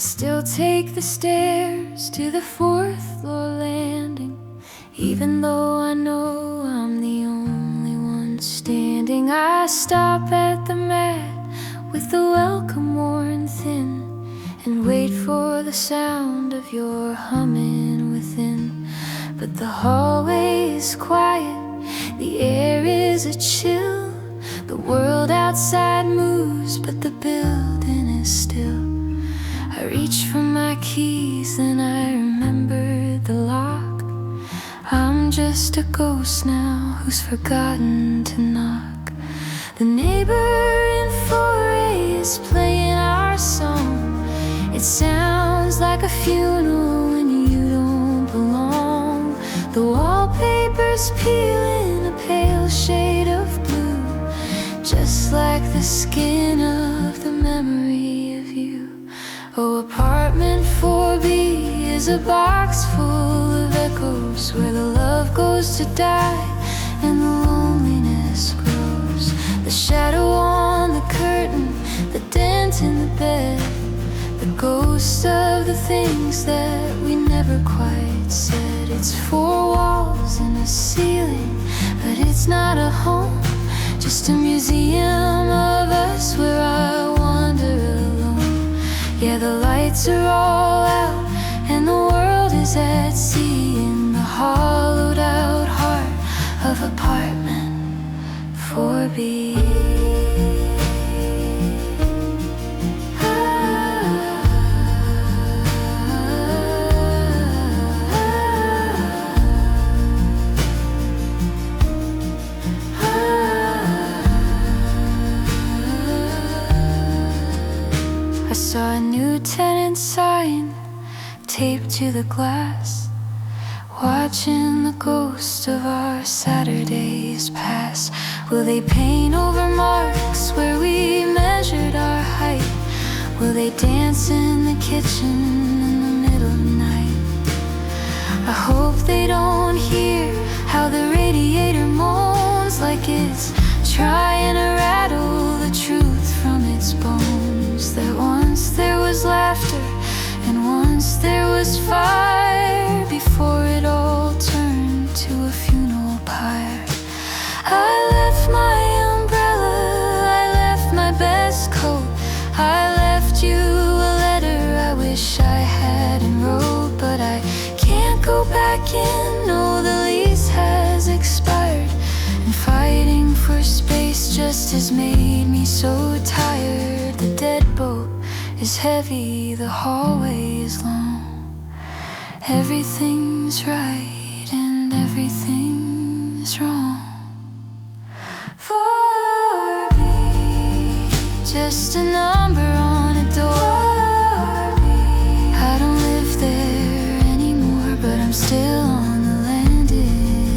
still take the stairs to the fourth floor landing, even though I know I'm the only one standing. I stop at the mat with the welcome worn thin and wait for the sound of your humming within. But the hallway is quiet, the air is a chill. The world outside moves, but the building is still. I reach for my keys, then I remember the lock. I'm just a ghost now who's forgotten to knock. The neighbor in 4A is playing our song. It sounds like a funeral when you don't belong. The wallpaper's peeling a pale shade of blue, just like the skin of the memory of you. Oh, apartment 4B is a box full of echoes, where the love goes to die and the loneliness grows. The shadow on the curtain, the dent in the bed, the ghost of the things that we never quite said. It's four walls and a ceiling, but it's not a home, just a museum of us where I wander alone. Yeah, the lights are all out and the world is at sea, in the hollowed out heart of apartment 4B. I saw a new tenant sign taped to the glass, watching the ghost of our Saturdays pass. Will they paint over marks where we measured our height? Will they dance in the kitchen in the middle of the night? I hope they don't hear how the radiator moans, like it's trying to rattle the truth from its bones. That once there was laughter and once there was fire, before it all turned to a funeral pyre. I left my umbrella, I left my best coat, I left you a letter I wish I hadn't wrote. But I can't go back in, no, the lease has expired, and fighting for space just has made me so tired. The deadbolt is heavy, the hallway is long. Everything's right and everything's wrong. 4B, just a number on a door. I don't live there anymore, but I'm still on the landing.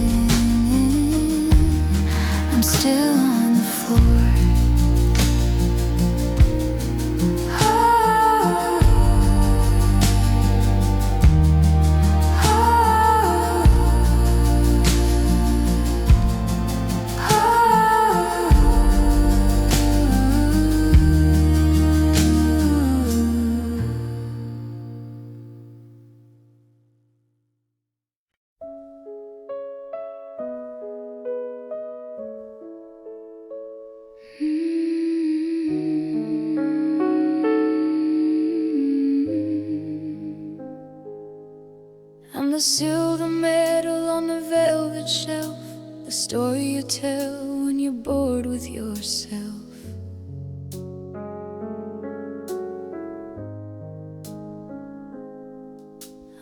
I'm still on the floor. I'm the silver medal on the velvet shelf, the story you tell when you're bored with yourself.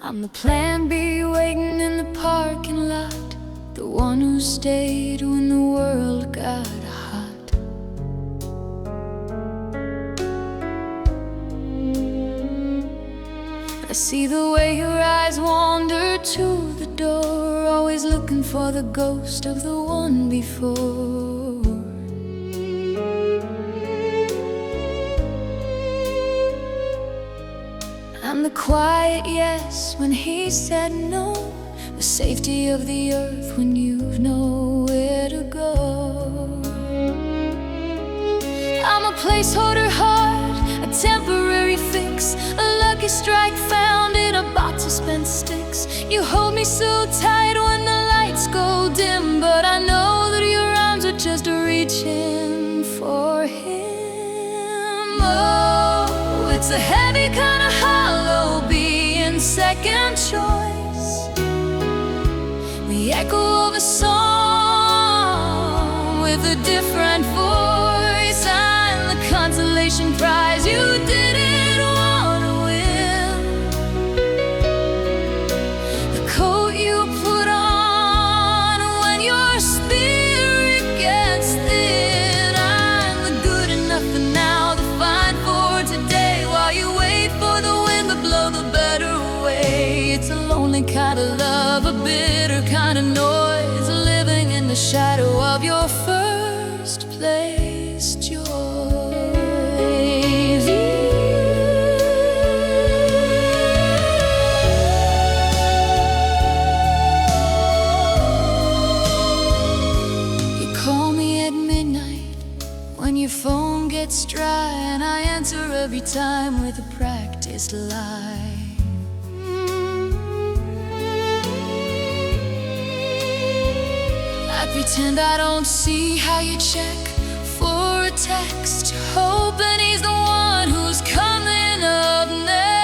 I'm the plan B waiting in the parking lot, the one who stayed when the world got hot. I see the way your eyes wander to the door, always looking for the ghost of the one before. I'm the quiet yes when he said no, the safety of the earth when you've nowhere to go. I'm a placeholder heart, a temporary fix, a lucky strike found in a box of spent sticks. You hold me so tight when the lights go dim, but I know that your arms are just reaching for him. Oh, it's a heavy kind of hollow being second choice. The echo of a song with a different voice, and the consolation prize you didn't want to win. The coat you put on when your spirit gets thin. I'm the good enough for now, the fine for today, while you wait for the wind to blow the better way. It's a lonely kind of love, a bitter kind of noise, living in the shadow of your first place joys. You call me at midnight when your phone gets dry, and I answer every time with a practiced lie. I pretend I don't see how you check for a text, hoping he's the one who's coming up next.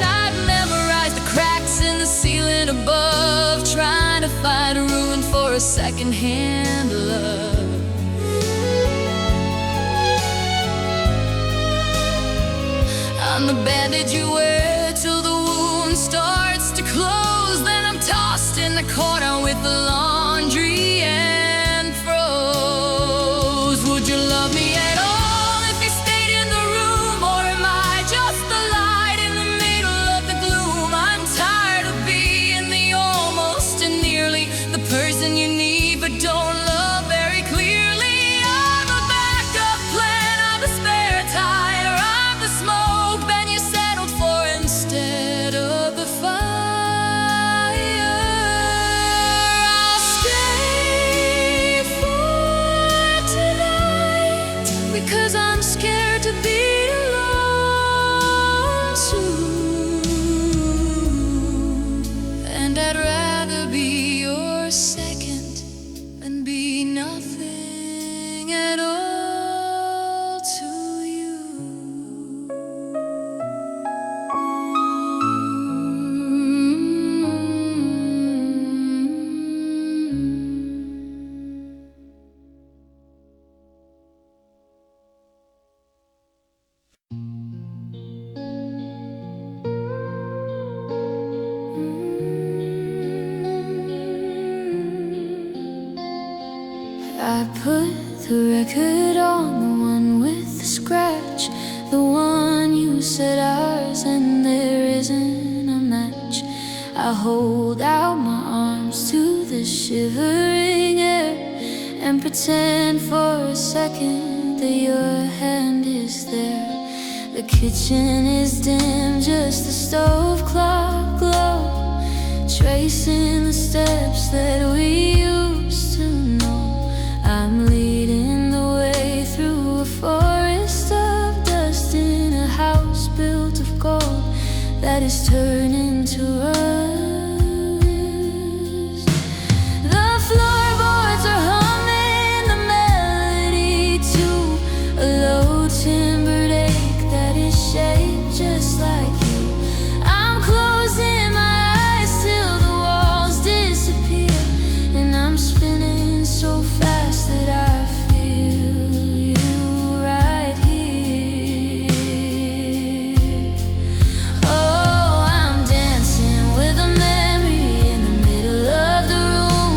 I've memorized the cracks in the ceiling above, trying to find room for a second-hand love. I'm the bandage you wear till the wound starts to close, then I'm tossed in the corner with the laundry and froze. Would you love me at all if you stayed in the room, or am I just the light in the middle of the gloom? I'm tired of being the almost and nearly the person you need but don't love very clearly. I'm a backup plan, I'm a spare tire, I'm the smoke then you settled for instead of the fire. I'll stay for tonight because I'm scared to be alone soon, and I'd rather be your second than be nothing at all to you. I put the record on, the one with the scratch, the one you said ours, and there isn't a match. I hold out my arms to the shivering air and pretend for a second that your hand is there. The kitchen is dim, just the stove clock glow, tracing the steps that we used to know. I'm leading the way through a forest of dust in a house built of gold that is turning to rust. The floorboards are humming the melody to a low timbered ache that is shaped just like you. I'm closing my eyes till the walls disappear, and I'm spinning so fast that I feel you right here. Oh, I'm dancing with a memory in the middle of the room,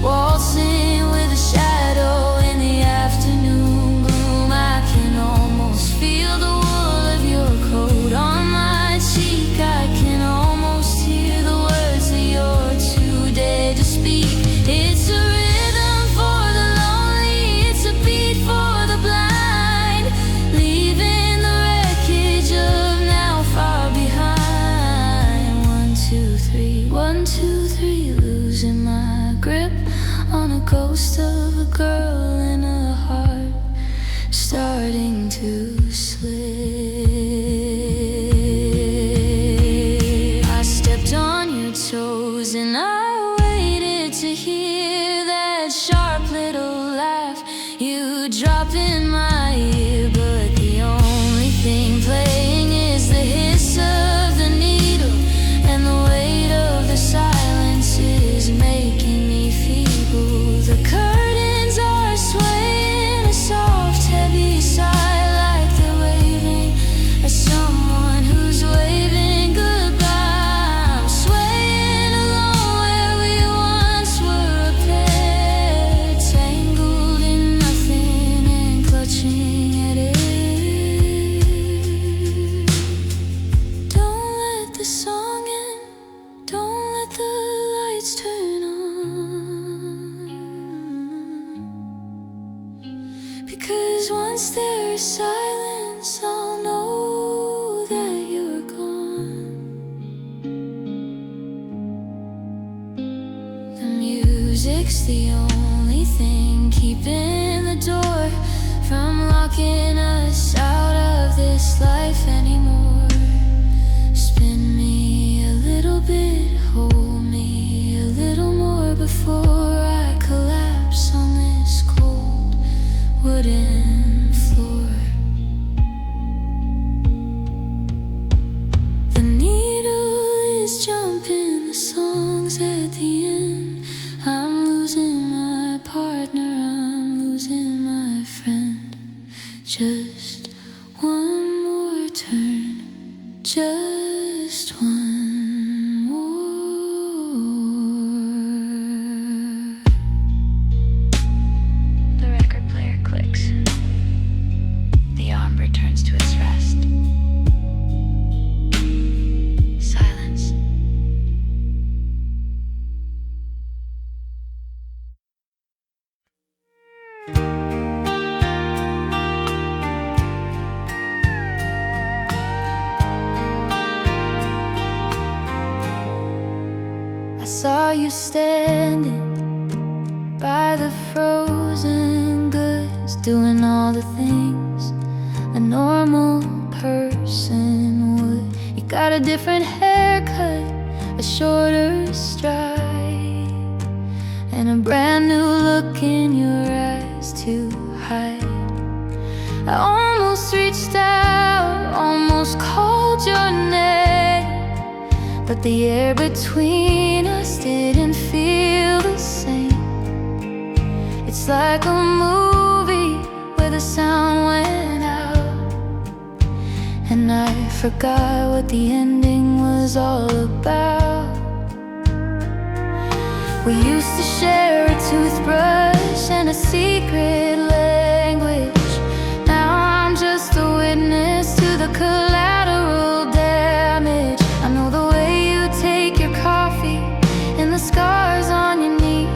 waltzing with a shadow in the afternoon gloom. I can almost feel the wool of your coat on my cheek. I can almost hear the words that you're too dead to speak. It's a rhythm for the lonely, it's a beat for the blind, leaving the wreckage of now far behind. 1, 2, 3, 1, 2, 3, losing my grip on a ghost of a girl in a heart starting to slip. I stepped on your toes and I waited to hear that sharp little laugh you drop in my ear, but the only thing playing is the hiss of the needle, and the weight of the silence is making me feeble. The curtains are swaying, a soft, heavy sigh, like they're waving at someone who's waving goodbye. I'm swaying along where we once were a pair, tangled in nothing and clutching at it. Don't let the song end, don't let the lights turn on, because once there's silence, I'll know that you're gone. The music's the only thing keeping the door from locking us out of this life anymore. Spin me a little bit, hold me a little more before I collapse on this cold wooden floor. The needle is jumping the songs at the end. I'm losing my partner, I'm losing my friend. Just one more turn, just one more. The record player clicks. The arm returns to its rest. Silence. I saw you standing by the frozen goods, doing all the things a normal person would. You got a different haircut, a shorter stride, and a brand new look in your eyes to hide. I almost reached out, almost called your name, but the air between us didn't feel the same. It's like a movie where the sound went out, and I forgot what the ending was all about. We used to share a toothbrush and a secret language. Now I'm just a witness to the collateral damage. I know the way you take your coffee and the scars on your knee,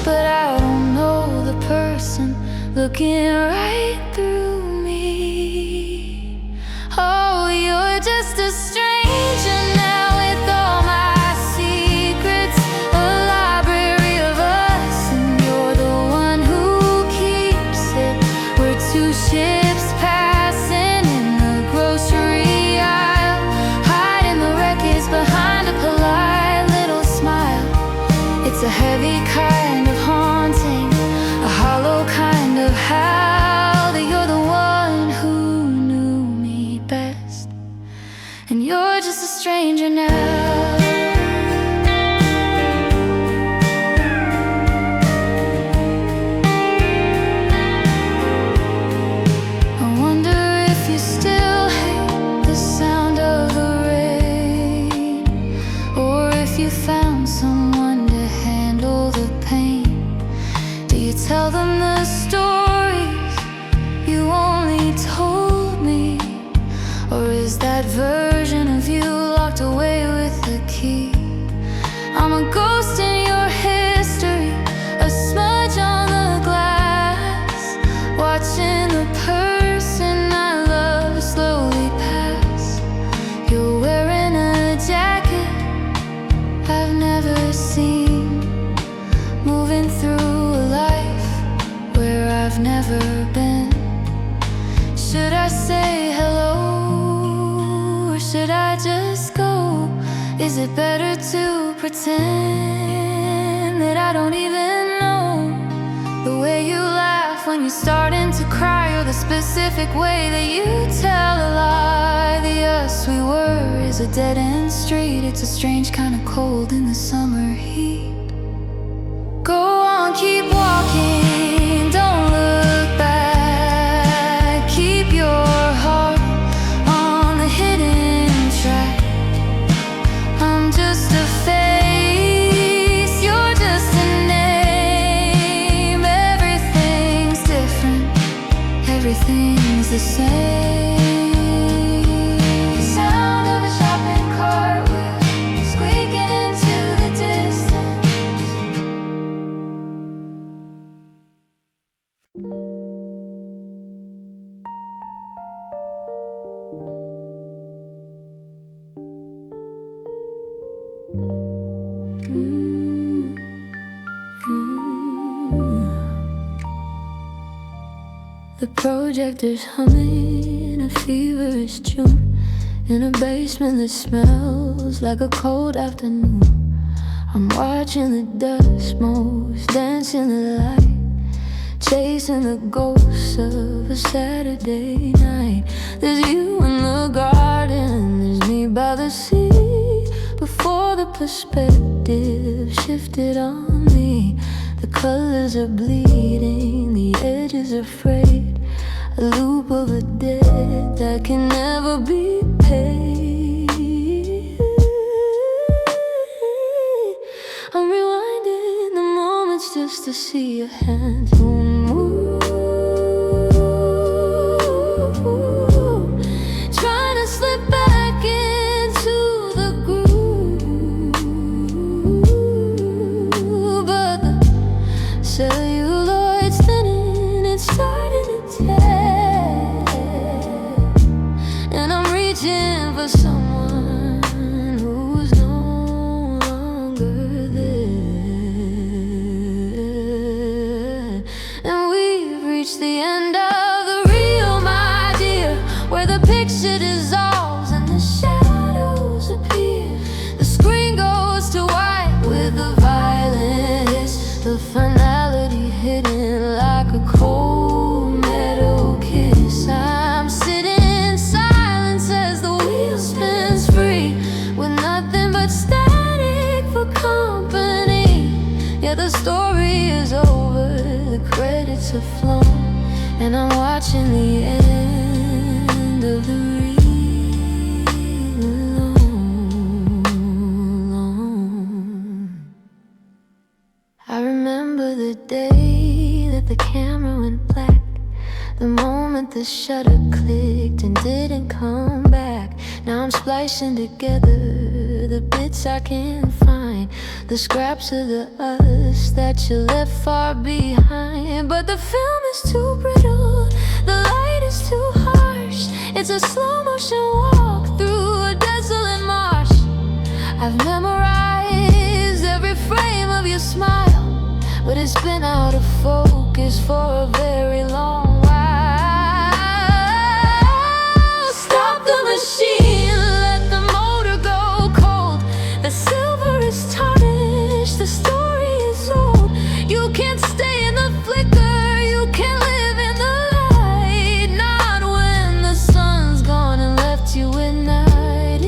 but I don't know the person looking right through me. Oh, you're just a stranger now with all my secrets, a library of us, and you're the one who keeps it. We're two ships passing in the grocery aisle, hiding the wreckage behind a polite little smile. It's a heavy kind of haunting, a hollow kind of howl, that you're the one who knew me best, and you're just a stranger now. I wonder if you still hate the sound of the rain, or if you found someone to handle the pain. Do you tell them the stories you only told me, or is that version of you locked away with the key? I'm a ghost in your history, a smudge on the glass, watching the person I love slowly pass. You're wearing a jacket I've never seen, moving through a life where I've never been. pretend that I don't even know the way you laugh when you're starting to cry, or the specific way that you tell a lie. The us we were is a dead-end street. It's a strange kind of cold in the summer heat. Go on, keep walking, don't look back. Keep your heart on the hidden track. I'm just a face, you're just a name. Everything's different, everything's the same. The sound of a shopping cart wheel squeaking into the distance. The projector's humming a feverish tune in a basement that smells like a cold afternoon. I'm watching the dust motes, dancing the light, chasing the ghosts of a Saturday night. There's you in the garden, there's me by the sea. Before the perspective shifted on me, the colors are bleeding, the edges are frayed, a loop of a debt that can never be paid. I'm rewinding the moments just to see your hands move, trying to slip back into the groove, but the celluloid's thinning, it's starting to tear, and I'm reaching for someone who's no longer there. And we've reached the end of the reel, my dear, where the picture dissolves and the shadows appear. The screen goes to white with the violence, the finality hidden like a cold metal kiss. I'm sitting in silence as the wheel spins free, with nothing but static for company. Yeah, the story is over, the credits have flown, and I'm watching the end of the reel alone. I remember the day that the camera went black, the moment the shutter clicked and didn't come back. Now I'm splicing together the bits I can find, the scraps of the us that you left far behind. But the film is too brittle, the light is too harsh. It's a slow motion walk through a desolate marsh. I've memorized every frame of your smile, but it's been out of focus for a very long while. Stop the machine, let the motor go cold. The silver is tarnished, the story is old. You can't stay in the flicker, you can't live in the light, not when the sun's gone and left you at night.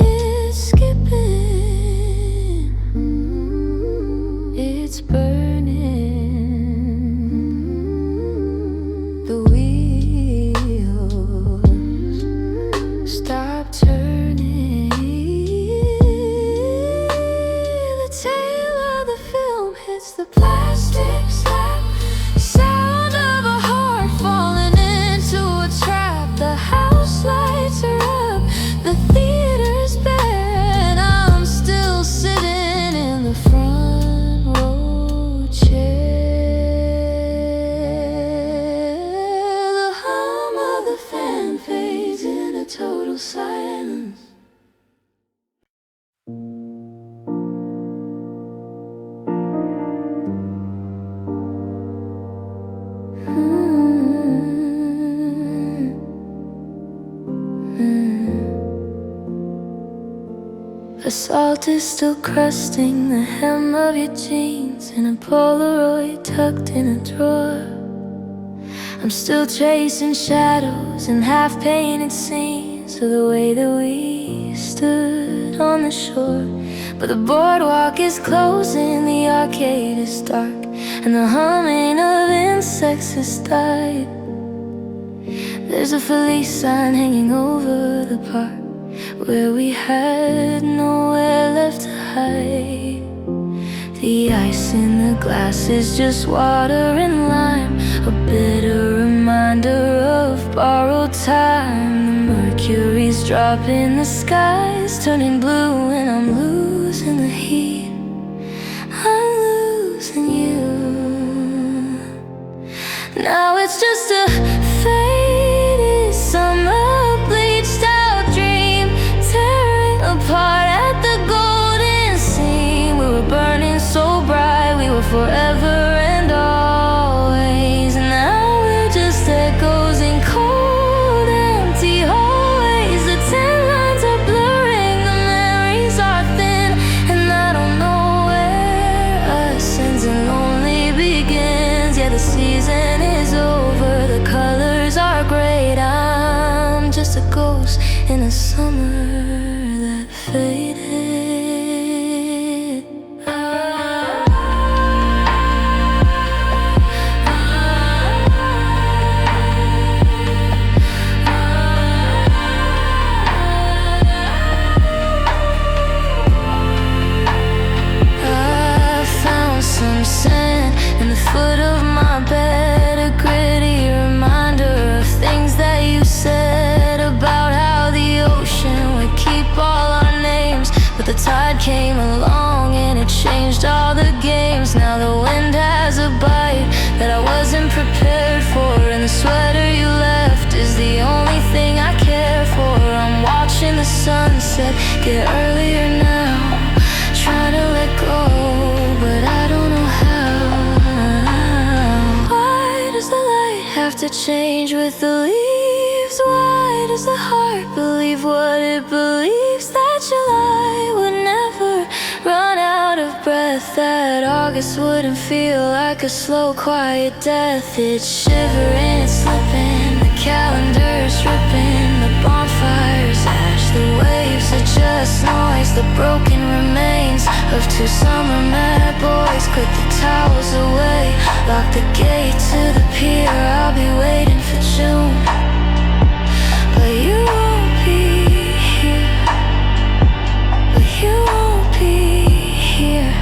It's skipping, it's burning. The wheels stop turning. The tail of the film hits the plastic slab. Sound of a heart falling into a trap. The house lights are up, the theater's bare, and I'm still sitting in the front row The salt is still crusting the hem of your jeans, in a Polaroid tucked in a drawer. I'm still chasing shadows and half-painted scenes of the way that we stood on the shore. But the boardwalk is closing, the arcade is dark, and the humming of insects has died. There's a Felice sign hanging over the park, where we had nowhere left to hide. The ice in the glass is just water and lime, a bitter reminder of borrowed time. The mercury's dropping, the sky's turning blue, and I'm losing the heat, I'm losing you. Now it's just a faded summer, bleached out dream, tearing apart at the golden seam. We were burning so bright, we were forever and always. Now we're just echoes in cold, empty hallways. The tan lines are blurring, the memories are thin, and I don't know where us ends and only begins. Yeah, the season is over, the colors are great. I'm just a ghost in a summer that faded. Some sand in the foot of my bed, a gritty reminder of things that you said about how the ocean would keep all our names. But the tide came along and it changed all the games. Now the wind has a bite that I wasn't prepared for, and the sweater you left is the only thing I care for. I'm watching the sunset get earlier now, trying to let go, but I don't know how. Why does the light have to change with the leaves? Why does the heart believe what it believes? That July would never run out of breath, that August wouldn't feel like a slow, quiet death. It's shivering, it's slipping, the calendar's ripping, the bonfire's ash, the waves are just noise, the broken remains of two summer mad boys. Put the towels away, lock the gate to the pier. I'll be waiting for June, but you won't be here, but you won't be here.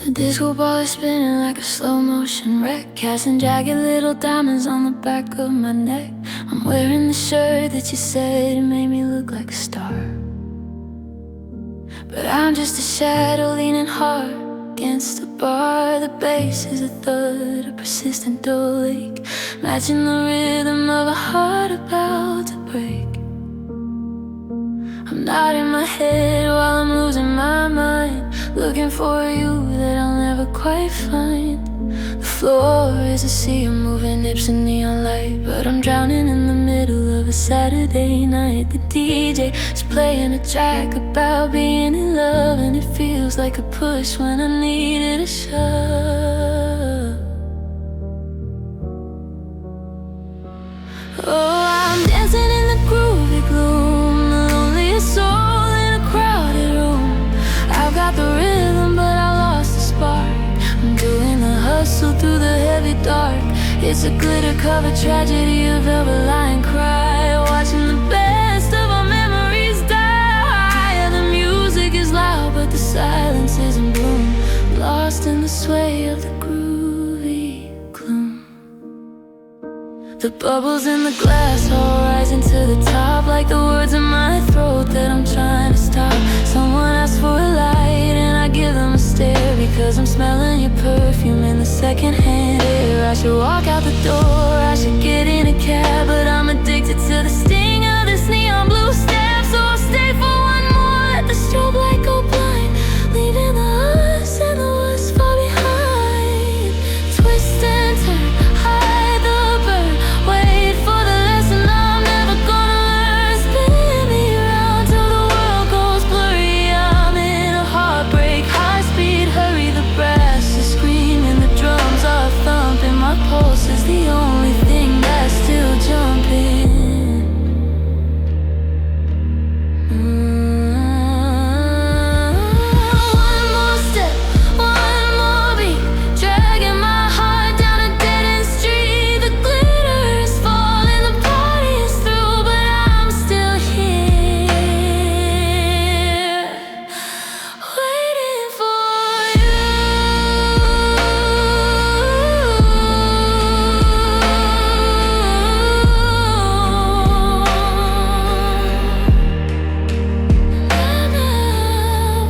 The disco ball is spinning like a slow motion wreck, casting jagged little diamonds on the back of my neck. I'm wearing the shirt that you said made me look like a star, but I'm just a shadow leaning hard against the bar. The bass is a thud, a persistent dull ache, matching the rhythm of a heart about to break. I'm nodding my head while I'm losing my mind, looking for you that I'll never quite find. The floor is a sea of moving nips and neon light, but I'm drowning in the middle of a Saturday night. The DJ is playing a track about being in love, and it feels like a push when I needed a shove. Oh, I'm dancing in the groovy gloom, the loneliest soul in a crowded room. I've got the rhythm, but I lost the spark. I'm doing the hustle through the heavy dark. It's a glitter-covered tragedy, a velvet line cry, watching the best of our memories die. The music is loud, but the silence is in bloom, lost in the sway of the groovy gloom. The bubbles in the glass all rising to the top, like the words in my throat that I'm trying to stop. Someone asks for a light and I give them a stare, because I'm smelling your perfume in the secondhand air. I should walk out the door, I should get in a cab, but I'm addicted to the sting of this neon blue stab. So I'll stay for one more, let the strobe light go blind, leaving the us and the woods far behind. Twist and turn, hide the burn, wait for the lesson I'm never gonna learn. Spin me around till the world goes blurry. I'm in a heartbreak, high speed hurry. The brass is screaming, the drums are thumping, my pulse is the only thing that's still jumping. One more step, one more beat, dragging my heart down a dead-end street. The glitter is falling, the party is through, but I'm still here, waiting for you.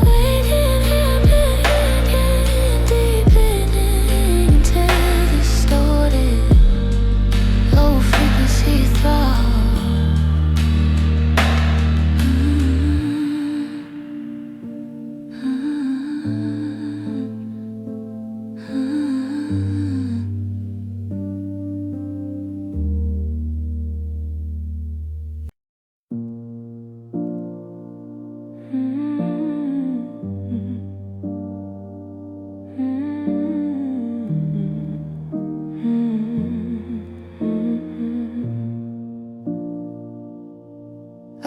Waiting here, getting deep in into distorted, low frequency throb.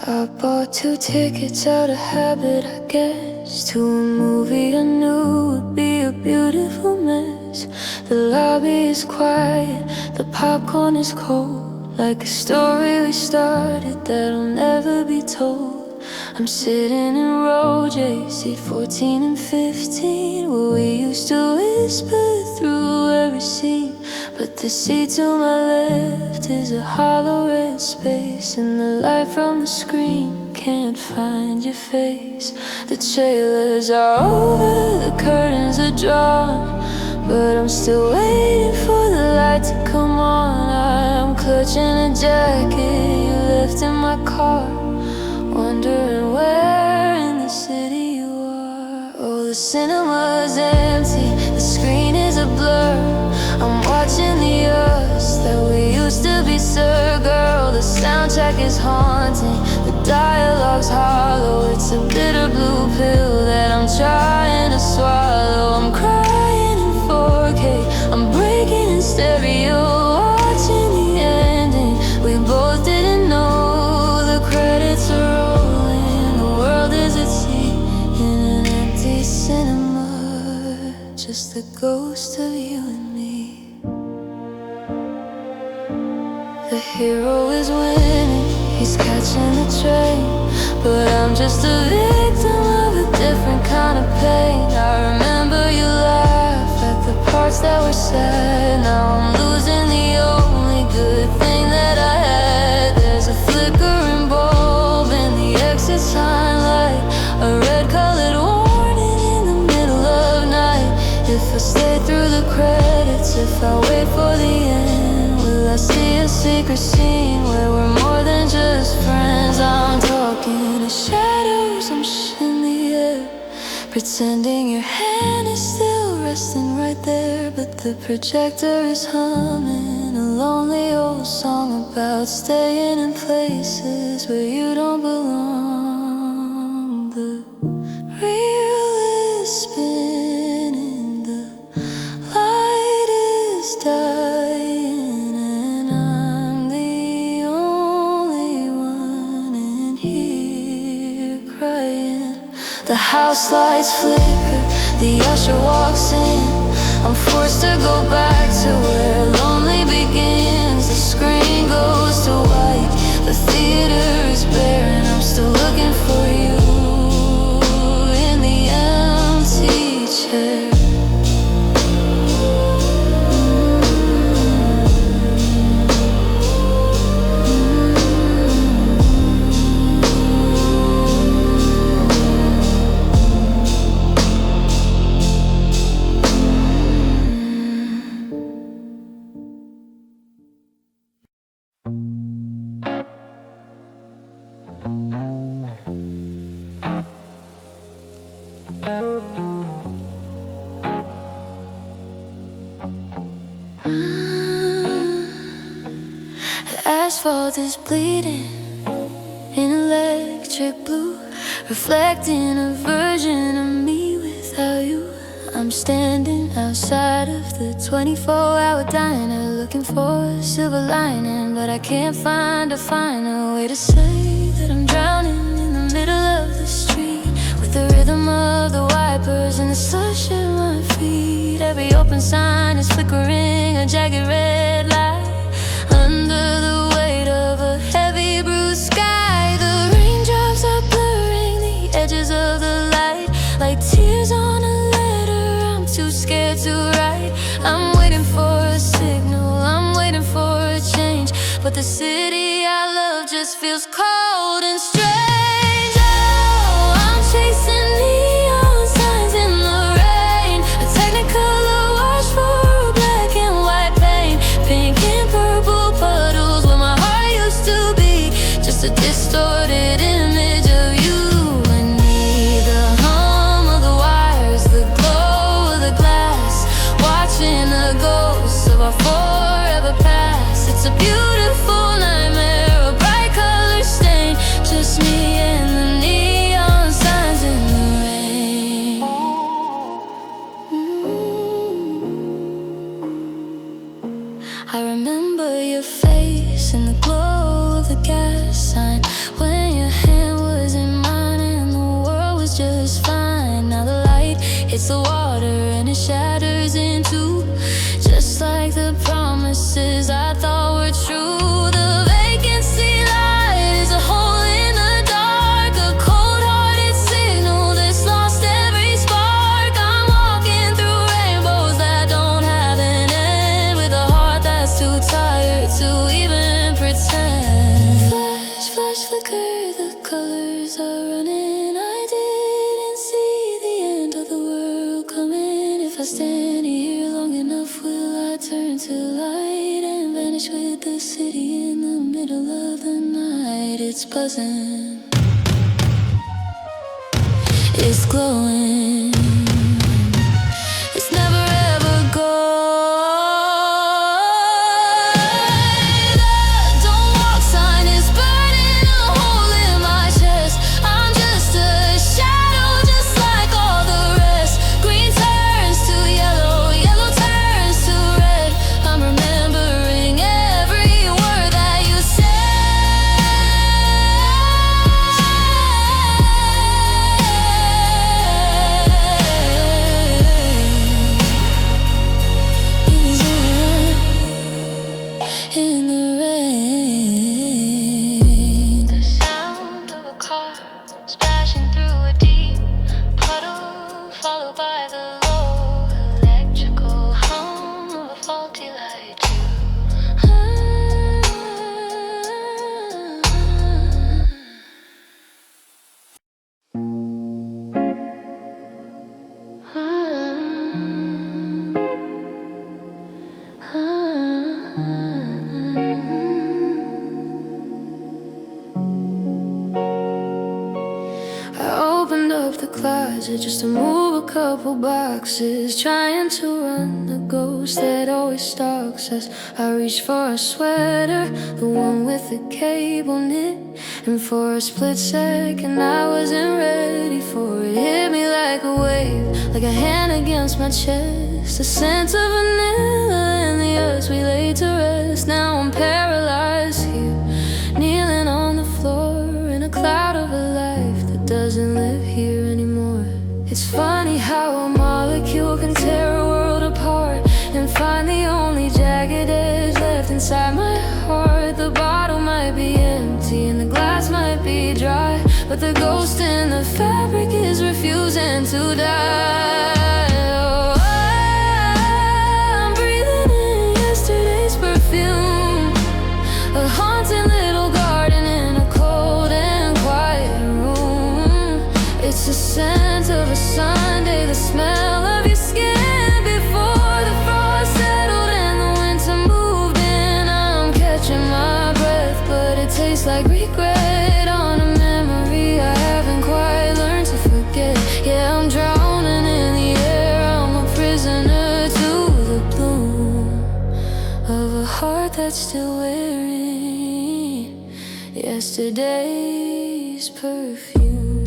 I bought 2 tickets out of habit, I guess, to a movie I knew would be a beautiful mess. The lobby is quiet, the popcorn is cold, like a story we started that'll never be told. I'm sitting in row J, seat 14 and 15, where we used to whisper through every scene. But the seat to my left is a hollow red space, and the light from the screen can't find your face. The trailers are over, the curtains are drawn, but I'm still waiting for the light to come on. I'm clutching a jacket you left in my car, wondering where in the city you are. Oh, the cinema's empty, the screen is a blur. I'm watching the us that we used to be, sir. Girl, the soundtrack is haunting, the dialogue's hollow. It's a bitter blue pill that I'm trying to swallow. I'm crying in 4K, I'm breaking in stereo, watching the ending. We both didn't know the credits are rolling. The world is at sea in an empty cinema, just the ghost of you and me. The hero is winning, he's catching the train, but I'm just a victim of a different kind of pain. I remember you laugh at the parts that were sad. Now I'm losing the only good thing that I had. There's a flickering bulb in the exit sign light, a red-colored warning in the middle of night. If I stay through the credits, if I wait for the end, will I see a secret scene where we're more than just friends? I'm talking to shadows, I'm in the air, pretending your hand is still resting right there, but the projector is humming a lonely old song about staying in places where you don't belong. The reel is spinning, the light is dying, and I'm the only one in here crying. The house lights flicker, the usher walks in. I'm forced to go back to where lonely begins. The screen goes to white, the theater is bare, and I'm still looking for you in the empty chair. Asphalt is bleeding in electric blue, reflecting a version of me without you. I'm standing outside of the 24-hour diner, looking for a silver lining, but I can't find a final way to say that I'm drowning in the middle of the street, with the rhythm of the wipers and the slush at my feet. Every open sign is flickering a jagged red light under the weight of a heavy bruised sky. The raindrops are blurring the edges of the light like tears on a letter I'm too scared to write. I'm waiting for a signal, I'm waiting for a change, but the city I love just feels cold and strange. Oh, I'm chasing neon signs in the rain, a technicolor wash for a black and white paint, pink and purple puddles where my heart used to be, just a distorted image of you and me. The hum of the wires, the glow of the glass, watching the ghosts of our forever past. It's a beautiful nightmare, a bright color stain, just me and the neon signs in the rain. I remember your face in the glow of the gas sign, when your hand was in mine and the world was just fine. Now the light hits the water and it shatters in two, just like the promises I thought were true. The vacancy light is a hole in the dark, a cold-hearted signal that's lost every spark. I'm walking through rainbows that don't have an end, with a heart that's too tired to even pretend. Flash, flash, flicker, the colors are running. I didn't see the end of the world coming. If I stand here long enough, will I turn to light and vanish with the city in the middle of the night? It's buzzing, it's glowing, it's never ever gone. The don't walk sign is burning a hole in my chest. I'm just a shadow, just like all the rest. Green turns to yellow, yellow turns to red. I'm remembering every word that you said. In the rain, the sound of a car splashing through a deep puddle, followed by the low electrical hum of a faulty light I opened up the closet just to move a couple boxes, trying to run the ghost that always stalks us. I reached for a sweater, the one with the cable knit, and for a split second I wasn't ready for it. Hit me like a wave, like a hand against my chest, the scent of vanilla and the earth we laid to rest. Now I'm paralyzed here, kneeling on the floor in a cloud of a life that doesn't live here anymore. It's funny how a molecule can tear a world apart and find the only jagged edge left inside my heart. The bottle might be empty and the glass might be dry, but the ghost in the fabric is refusing to die. Oh, I'm breathing in yesterday's perfume, a haunting little garden in a cold and quiet room. It's the scent of a Sunday, the smell of your skin before the frost settled and the winter moved in. I'm catching my breath, but it tastes like regret on a memory I haven't quite learned to forget. Yeah, I'm drowning in the air, I'm a prisoner to the bloom of a heart that's still wearing yesterday's perfume.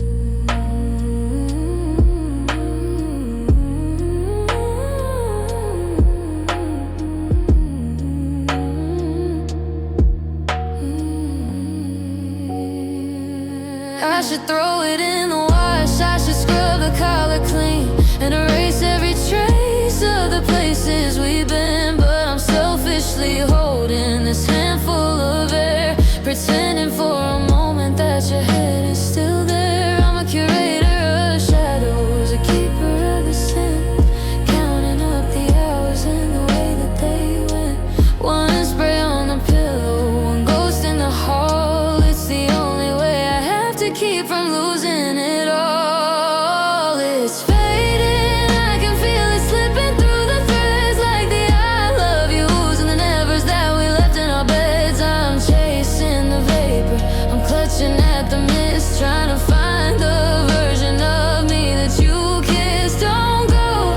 I should throw it in the wash, I should scrub the collar clean and erase every trace of the places we've been. But I'm selfishly holding this handful of air, pretending for a moment that your head is still there. I'm a curator of shadows, a keeper of the scent, counting up the hours and the way that they went. One spray on the pillow, one ghost in the hall. It's the only way I have to keep from losing it all. It's fading, I can feel it slipping through the threads, like the I love yous and the nevers that we left in our beds. I'm chasing the vapor, I'm clutching at the mist, trying to find the version of me that you kissed. Don't go,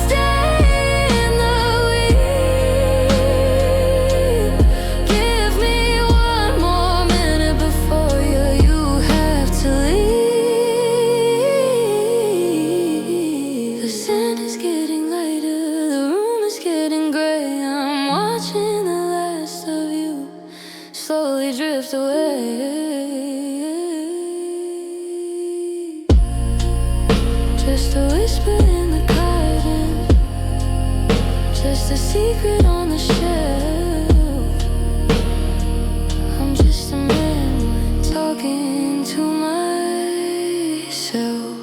stay in the weed. Give me one more minute before you have to leave. The sand is getting lighter, the room is getting gray. I'm watching the last of you slowly drift away. Just a whisper in the garden, just a secret on the shelf. I'm just a man talking to myself.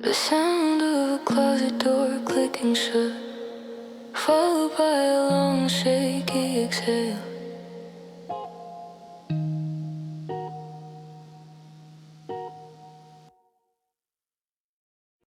The sound of a closet door clicking shut, followed by a long shaky exhale.